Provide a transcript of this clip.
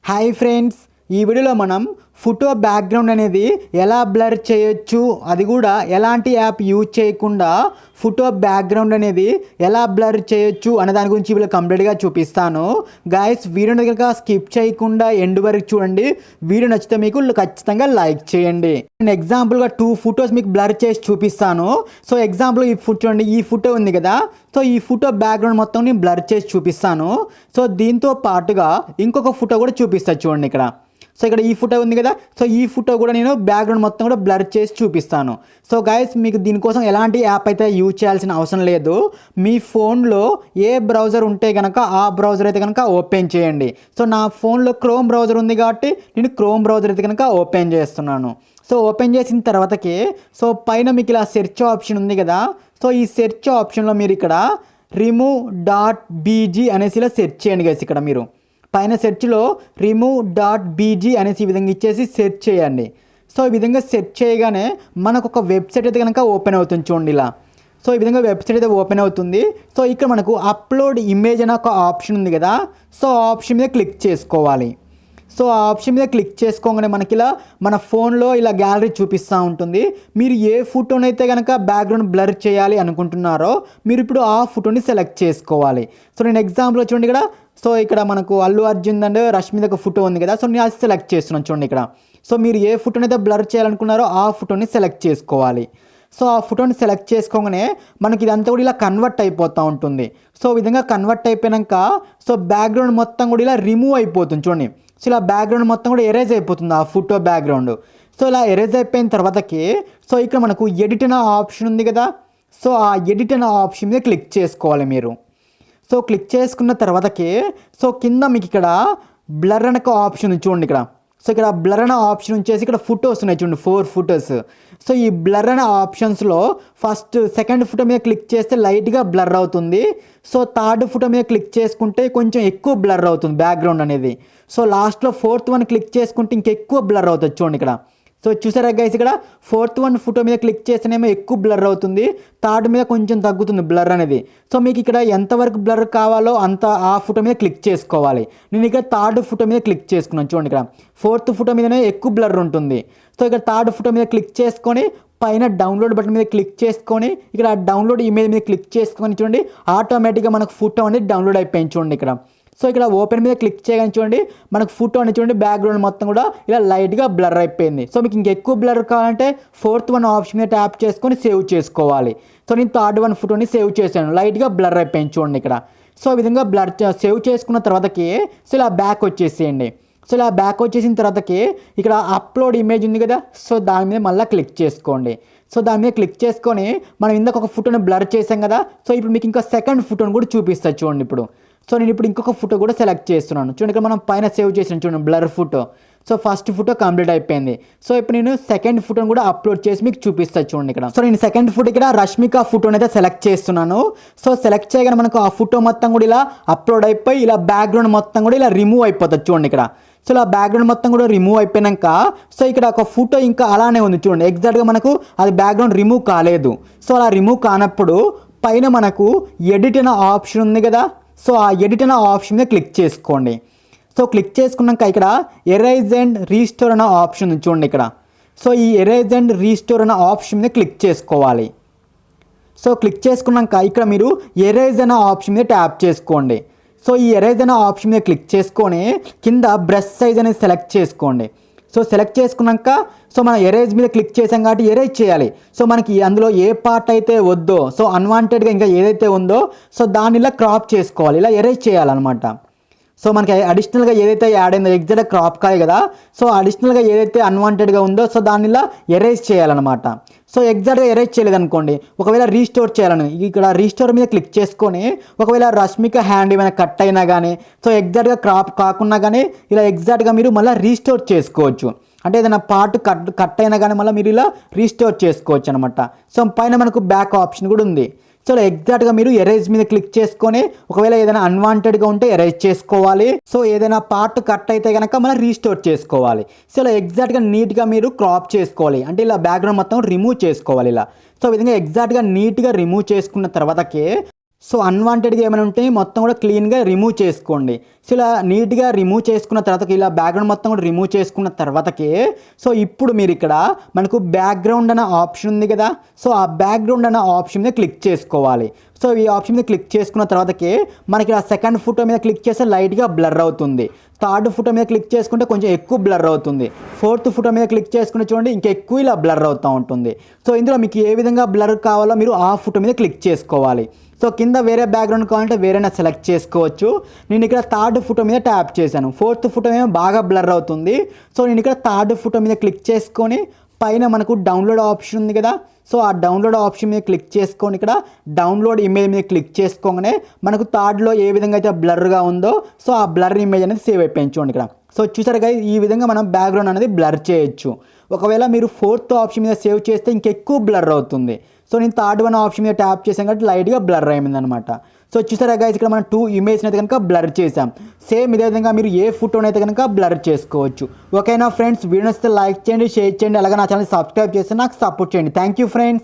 Hi friends, ఈ వీడియోలో మనం ఫోటో బ్యాక్గ్రౌండ్ అనేది ఎలా బ్లర్ చేయొచ్చు, అది కూడా ఎలాంటి యాప్ యూజ్ చేయకుండా ఫోటో బ్యాక్గ్రౌండ్ అనేది ఎలా బ్లర్ చేయొచ్చు అనే దాని గురించి వీళ్ళు కంప్లీట్గా చూపిస్తాను. గాయస్, వీడియోని కనుక స్కిప్ చేయకుండా ఎండ్ వరకు చూడండి. వీడియో నచ్చితే మీకు ఖచ్చితంగా లైక్ చేయండి. నేను ఎగ్జాంపుల్గా 2 ఫొటోస్ మీకు బ్లర్ చేసి చూపిస్తాను. సో ఎగ్జాంపుల్ ఈ ఫోటో చూడండి, ఈ ఫోటో ఉంది కదా. సో ఈ ఫోటో బ్యాక్గ్రౌండ్ మొత్తం నేను బ్లర్ చేసి చూపిస్తాను. సో దీంతో పాటుగా ఇంకొక ఫోటో కూడా చూపిస్తాను చూడండి ఇక్కడ. సో ఇక్కడ ఈ ఫోటో ఉంది కదా. సో ఈ ఫోటో కూడా నేను బ్యాక్గ్రౌండ్ మొత్తం కూడా బ్లర్ చేసి చూపిస్తాను. సో గైస్, మీకు దీనికోసం ఎలాంటి యాప్ అయితే యూజ్ చేయాల్సిన అవసరం లేదు. మీ ఫోన్లో ఏ బ్రౌజర్ ఉంటే కనుక ఆ బ్రౌజర్ అయితే కనుక ఓపెన్ చేయండి. సో నా ఫోన్లో క్రోమ్ బ్రౌజర్ ఉంది కాబట్టి నేను క్రోమ్ బ్రౌజర్ అయితే కనుక ఓపెన్ చేస్తున్నాను. సో ఓపెన్ చేసిన తర్వాతకి సో పైన మీకు ఇలా సెర్చ్ ఆప్షన్ ఉంది కదా. సో ఈ సెర్చ్ ఆప్షన్లో మీరు ఇక్కడ remove.bg అనేసి ఇలా సెర్చ్ చేయండి గైస్. ఇక్కడ మీరు పైన సెర్చ్లో remove.bg అనేసి ఈ విధంగా ఇచ్చేసి సెర్చ్ చేయండి. సో ఈ విధంగా సెర్చ్ చేయగానే మనకు ఒక వెబ్సైట్ అయితే కనుక ఓపెన్ అవుతుంది చూడండి ఇలా. సో ఈ విధంగా వెబ్సైట్ అయితే ఓపెన్ అవుతుంది. సో ఇక్కడ మనకు అప్లోడ్ ఇమేజ్ అనే ఒక ఆప్షన్ ఉంది కదా. సో ఆ ఆప్షన్ మీద క్లిక్ చేసుకోవాలి. సో ఆ ఆప్షన్ మీద క్లిక్ చేసుకోగానే మనకి ఇలా మన ఫోన్లో ఇలా గ్యాలరీ చూపిస్తూ ఉంటుంది. మీరు ఏ ఫోటోనైతే కనుక బ్యాక్గ్రౌండ్ బ్లర్ చేయాలి అనుకుంటున్నారో మీరు ఇప్పుడు ఆ ఫోటోని సెలెక్ట్ చేసుకోవాలి. సో నేను ఎగ్జాంపుల్ చూడండి ఇక్కడ. సో ఇక్కడ మనకు అల్లు అర్జున్ అండ్ రష్మిది ఒక ఫోటో ఉంది కదా. సో నేను అది సెలెక్ట్ చేస్తున్నాను చూడండి ఇక్కడ. సో మీరు ఏ ఫోటోనైతే బ్లర్ చేయాలనుకున్నారో ఆ ఫోటోని సెలెక్ట్ చేసుకోవాలి. సో ఆ ఫోటోని సెలెక్ట్ చేసుకోగానే మనకి ఇదంతా కూడా ఇలా కన్వర్ట్ అయిపోతూ ఉంటుంది. సో ఈ విధంగా కన్వర్ట్ అయిపోయాక సో బ్యాక్గ్రౌండ్ మొత్తం కూడా ఇలా రిమూవ్ అయిపోతుంది చూడండి. సో ఇలా బ్యాక్గ్రౌండ్ మొత్తం కూడా ఎరేజ్ అయిపోతుంది ఆ ఫోటో బ్యాక్గ్రౌండ్. సో ఇలా ఎరేజ్ అయిపోయిన తర్వాతకి సో ఇక్కడ మనకు ఎడిట్ అనే ఆప్షన్ ఉంది కదా. సో ఆ ఎడిట్ అనే ఆప్షన్ మీద క్లిక్ చేసుకోవాలి మీరు. సో క్లిక్ చేసుకున్న తర్వాతకి సో కింద మీకు ఇక్కడ బ్లర్ అనే ఆప్షన్ ఉంది చూడండి ఇక్కడ. సో ఇక్కడ బ్లర్ అనే ఆప్షన్ వచ్చేసి ఇక్కడ ఫొటోస్ ఉన్నాయి చూడండి, 4 ఫొటోస్. సో ఈ బ్లర్ అనే ఆప్షన్స్లో ఫస్ట్ సెకండ్ ఫోటో మీద క్లిక్ చేస్తే లైట్గా బ్లర్ అవుతుంది. సో థర్డ్ ఫోటో మీద క్లిక్ చేసుకుంటే కొంచెం ఎక్కువ బ్లర్ అవుతుంది బ్యాక్గ్రౌండ్ అనేది. సో లాస్ట్లో 4th వన్ క్లిక్ చేసుకుంటే ఇంకెక్కువ బ్లర్ అవుతుంది చూడండి ఇక్కడ. సో చూసారా గైస్, ఇక్కడ 4th వన్ ఫోటో మీద క్లిక్ చేస్తేనేమో ఎక్కువ బ్లర్ అవుతుంది, థర్డ్ మీద కొంచెం తగ్గుతుంది బ్లర్ అనేది. సో మీకు ఇక్కడ ఎంతవరకు బ్లర్ కావాలో అంత ఆ ఫోటో మీద క్లిక్ చేసుకోవాలి. నేను ఇక్కడ థర్డ్ ఫోటో మీద క్లిక్ చేసుకున్నాను చూడండి ఇక్కడ. 4th ఫోటో మీదనే ఎక్కువ బ్లర్ ఉంటుంది. సో ఇక్కడ థర్డ్ ఫోటో మీద క్లిక్ చేసుకొని పైన డౌన్లోడ్ బటన్ మీద క్లిక్ చేసుకొని ఇక్కడ డౌన్లోడ్ ఇమేజ్ మీద క్లిక్ చేసుకొని చూడండి, ఆటోమేటిక్గా మనకు ఫోటో అనేది డౌన్లోడ్ అయిపోయింది చూడండి ఇక్కడ. సో ఇక్కడ ఓపెన్ మీద క్లిక్ చేయగానే చూడండి మనకు ఫోటో అనేది చూడండి బ్యాక్గ్రౌండ్ మొత్తం కూడా ఇలా లైట్గా బ్లర్ అయిపోయింది. సో మీకు ఇంకెక్కువ బ్లర్ కావాలంటే 4th వన్ ఆప్షన్ మీద ట్యాప్ చేసుకొని సేవ్ చేసుకోవాలి. సో నేను థర్డ్ వన్ ఫోటోని సేవ్ చేశాను, లైట్గా బ్లర్ అయిపోయింది చూడండి ఇక్కడ. సో ఈ విధంగా బ్లర్ సేవ్ చేసుకున్న తర్వాతకి సో ఇలా బ్యాక్ వచ్చేసేయండి. సో ఇలా బ్యాక్ వచ్చేసిన తర్వాతకి ఇక్కడ అప్లోడ్ ఇమేజ్ ఉంది కదా. సో దాని మీద మళ్ళీ క్లిక్ చేసుకోండి. సో దాని మీద క్లిక్ చేసుకొని మనం ఇందాక ఒక ఫోటోని బ్లర్ చేసాం కదా. సో ఇప్పుడు మీకు ఇంకా సెకండ్ ఫోటోని కూడా చూపిస్తాను చూడండి ఇప్పుడు. సో నేను ఇప్పుడు ఇంకొక ఫోటో కూడా సెలెక్ట్ చేస్తున్నాను చూడండి. ఇక్కడ మనం పైన సేవ్ చేసాను చూడండి blur photo. So first photo complete అయిపోయింది. సో ఇప్పుడు నేను సెకండ్ ఫోటోని కూడా అప్లోడ్ చేసి మీకు చూపిస్తాను చూడండి ఇక్కడ. సో నేను సెకండ్ ఫోటో ఇక్కడ రష్మిక ఫోటోని అయితే సెలెక్ట్ చేస్తున్నాను. సో సెలెక్ట్ చేయగానే మనకు ఆ ఫోటో మొత్తం కూడా ఇలా అప్లోడ్ అయిపోయి ఇలా బ్యాక్గ్రౌండ్ మొత్తం కూడా ఇలా రిమూవ్ అయిపోతుంది చూడండి ఇక్కడ. సో ఇలా బ్యాక్గ్రౌండ్ మొత్తం కూడా రిమూవ్ అయిపోయాక సో ఇక్కడ ఒక ఫోటో ఇంకా అలానే ఉంది చూడండి, ఎగ్జాక్ట్గా మనకు అది బ్యాక్గ్రౌండ్ రిమూవ్ కాలేదు. సో అలా రిమూవ్ కానప్పుడు పైన మనకు ఎడిట్ అనే ఆప్షన్ ఉంది కదా. సో ఆ ఎడిట్ అనే ఆప్షన్ మీద క్లిక్ చేసుకోండి. సో క్లిక్ చేసుకున్నాక ఇక్కడ ఎరేజ్ అండ్ రీస్టోర్ అనే ఆప్షన్ ఉంది చూడండి ఇక్కడ. సో ఈ ఎరేజ్ అండ్ రీస్టోర్ అనే ఆప్షన్ మీద క్లిక్ చేసుకోవాలి. సో క్లిక్ చేసుకున్నాక ఇక్కడ మీరు ఎరేజ్ అనే ఆప్షన్ మీద ట్యాప్ చేసుకోండి. సో ఈ ఎరేజ్ అనే ఆప్షన్ మీద క్లిక్ చేసుకొని కింద బ్రష్ సైజ్ అనేది సెలెక్ట్ చేసుకోండి. సో సెలెక్ట్ చేసుకున్నాక సో మనం ఎరేజ్ మీద క్లిక్ చేసాం కాబట్టి ఎరేజ్ చేయాలి. సో మనకి అందులో ఏ పార్ట్ అయితే వద్దో సో అన్వాంటెడ్గా ఇంకా ఏదైతే ఉందో సో దాన్ని ఇలా క్రాప్ చేసుకోవాలి, ఇలా ఎరేజ్ చేయాలన్నమాట. సో మనకి అడిషనల్గా ఏదైతే యాడ్ అయిందో ఎగ్జాక్ట్గా క్రాప్ కాదు కదా. సో అడిషనల్గా ఏదైతే అన్వాంటెడ్గా ఉందో సో దాన్ని ఇలా ఎరేజ్ చేయాలన్నమాట. సో ఎగ్జాక్ట్గా ఎరేజ్ చేయలేదనుకోండి, ఒకవేళ రీస్టోర్ చేయాలని ఇక్కడ రీస్టోర్ మీద క్లిక్ చేసుకొని ఒకవేళ రష్మిక హ్యాండ్ ఏమైనా కట్ అయినా కానీ సో ఎగ్జాక్ట్గా క్రాప్ కాకుండా కానీ ఇలా ఎగ్జాక్ట్గా మీరు మళ్ళీ రీస్టోర్ చేసుకోవచ్చు. అంటే ఏదైనా పార్ట్ కట్ అయినా కానీ మళ్ళీ మీరు ఇలా రీస్టోర్ చేసుకోవచ్చు అనమాట. సో పైన మనకు బ్యాక్ ఆప్షన్ కూడా ఉంది. సో ఎగ్జాక్ట్గా మీరు ఎరేజ్ మీద క్లిక్ చేసుకొని ఒకవేళ ఏదైనా అన్వాంటెడ్గా ఉంటే ఎరేజ్ చేసుకోవాలి. సో ఏదైనా పార్ట్ కట్ అయితే కనుక మళ్ళీ రీస్టోర్ చేసుకోవాలి. సో ఇలా ఎగ్జాక్ట్గా నీట్గా మీరు క్రాప్ చేసుకోవాలి, అంటే ఇలా బ్యాక్గ్రౌండ్ మొత్తం రిమూవ్ చేసుకోవాలి ఇలా. సో ఈ విధంగా ఎగ్జాక్ట్గా నీట్గా రిమూవ్ చేసుకున్న తర్వాతకి సో అన్వాంటెడ్గా ఏమైనా ఉంటే మొత్తం కూడా క్లీన్గా రిమూవ్ చేసుకోండి. సో ఇలా నీట్గా రిమూవ్ చేసుకున్న తర్వాతకి ఇలా బ్యాక్గ్రౌండ్ మొత్తం కూడా రిమూవ్ చేసుకున్న తర్వాతకి సో ఇప్పుడు మీరు ఇక్కడ మనకు బ్యాక్గ్రౌండ్ అనే ఆప్షన్ ఉంది కదా, సో ఆ బ్యాక్గ్రౌండ్ అనే ఆప్షన్ మీద క్లిక్ చేసుకోవాలి. సో ఈ ఆప్షన్ మీద క్లిక్ చేసుకున్న తర్వాతకి మనకి ఆ సెకండ్ ఫోటో మీద క్లిక్ చేస్తే లైట్గా బ్లర్ అవుతుంది. థర్డ్ ఫోటో మీద క్లిక్ చేసుకుంటే కొంచెం ఎక్కువ బ్లర్ అవుతుంది. ఫోర్త్ ఫోటో మీద క్లిక్ చేసుకుంటే చూడండి ఇంకా ఎక్కువ ఇలా బ్లర్ అవుతూ ఉంటుంది. సో ఇందులో మీకు ఏ విధంగా బ్లర్ కావాలో మీరు ఆ ఫోటో మీద క్లిక్ చేసుకోవాలి. సో కింద వేరే బ్యాక్గ్రౌండ్ కావాలంటే వేరేనా సెలెక్ట్ చేసుకోవచ్చు. నేను ఇక్కడ థర్డ్ ఫోటో మీద ట్యాప్ చేశాను. ఫోర్త్ ఫోటో ఏమో బాగా బ్లర్ అవుతుంది. సో నేను ఇక్కడ థర్డ్ ఫోటో మీద క్లిక్ చేసుకొని పైన మనకు డౌన్లోడ్ ఆప్షన్ ఉంది కదా, సో ఆ డౌన్లోడ్ ఆప్షన్ మీద క్లిక్ చేసుకొని ఇక్కడ డౌన్లోడ్ ఇమేజ్ మీద క్లిక్ చేసుకోగానే మనకు థర్డ్లో ఏ విధంగా అయితే బ్లర్గా ఉందో సో ఆ బ్లర్ ఇమేజ్ అనేది సేవ్ అయిపోయింది చూడండి ఇక్కడ. సో చూసారు కదా, ఈ విధంగా మనం బ్యాక్గ్రౌండ్ అనేది బ్లర్ చేయొచ్చు. ఒకవేళ మీరు ఫోర్త్ ఆప్షన్ మీద సేవ్ చేస్తే ఇంకెక్కువ బ్లర్ అవుతుంది. సో నేను థర్డ్ వన్ ఆప్షన్ మీద ట్యాప్ చేసాను కాబట్టి లైట్గా బ్లర్ అయింది అనమాట. సో చూసారా గైస్, ఇక్కడ మనం 2 ఇమేజ్ని అయితే కనుక బ్లర్ చేసాం. సేమ్ ఇదే విధంగా మీరు ఏ ఫోటోని అయితే కనుక బ్లర్ చేసుకోవచ్చు. ఓకేనా ఫ్రెండ్స్, వీడియో నచ్చితే లైక్ చేయండి, షేర్ చేయండి, అలాగే నా ఛానల్ సబ్స్క్రైబ్ చేసి నాకు సపోర్ట్ చేయండి. Thank you friends.